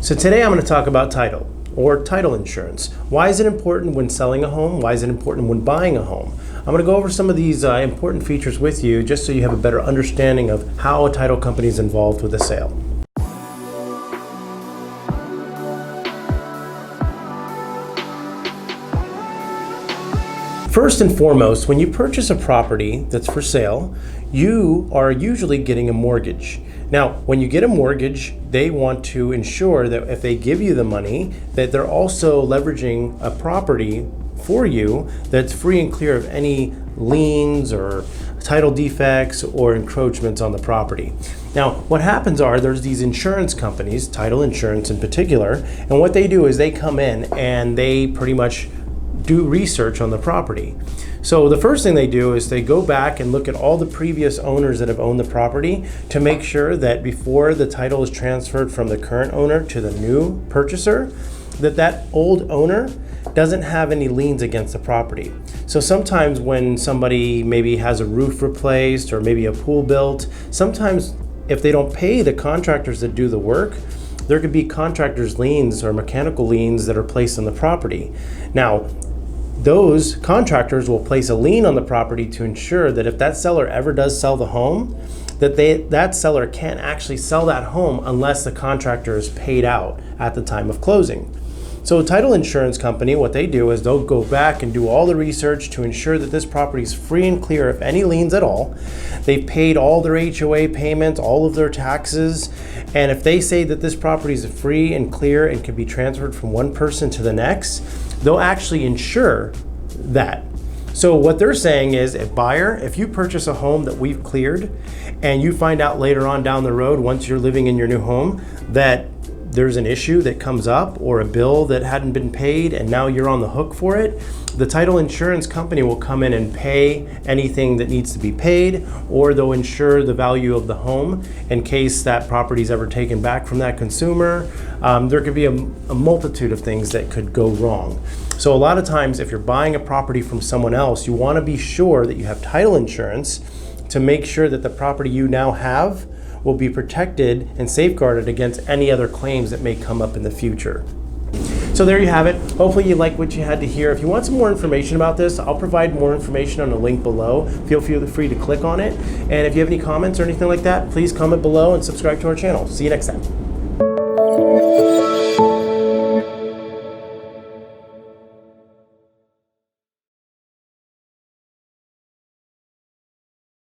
So today I'm going to talk about title or title insurance. Why is it important when selling a home? Why is it important when buying a home? I'm going to go over some of these important features with you just so you have a better understanding of how a title company is involved with a sale. First and foremost, when you purchase a property that's for sale, you are usually getting a mortgage. Now, when you get a mortgage, they want to ensure that if they give you the money, that they're also leveraging a property for you that's free and clear of any liens or title defects or encroachments on the property. Now, what happens are there's these insurance companies, title insurance in particular, and what they do is they come in and they pretty much do research on the property. So the first thing they do is they go back and look at all the previous owners that have owned the property to make sure that before the title is transferred from the current owner to the new purchaser, that old owner doesn't have any liens against the property. So sometimes when somebody maybe has a roof replaced or maybe a pool built, sometimes if they don't pay the contractors that do the work, there could be contractors' liens or mechanical liens that are placed on the property. Now, those contractors will place a lien on the property to ensure that if that seller ever does sell the home, that seller can't actually sell that home unless the contractor is paid out at the time of closing. So a title insurance company, what they do is they'll go back and do all the research to ensure that this property is free and clear of any liens at all. They've paid all their HOA payments, all of their taxes, and if they say that this property is free and clear and can be transferred from one person to the next, they'll actually insure that. So what they're saying is, if you purchase a home that we've cleared and you find out later on down the road, once you're living in your new home, that there's an issue that comes up or a bill that hadn't been paid and now you're on the hook for it, the title insurance company will come in and pay anything that needs to be paid, or they'll insure the value of the home in case that property is ever taken back from that consumer. There could be a multitude of things that could go wrong. So a lot of times if you're buying a property from someone else, you want to be sure that you have title insurance to make sure that the property you now have will be protected and safeguarded against any other claims that may come up in the future. So there you have it. Hopefully you like what you had to hear. If you want some more information about this, I'll provide more information on the link below. Feel free to click on it. And if you have any comments or anything like that, please comment below and subscribe to our channel. See you next time.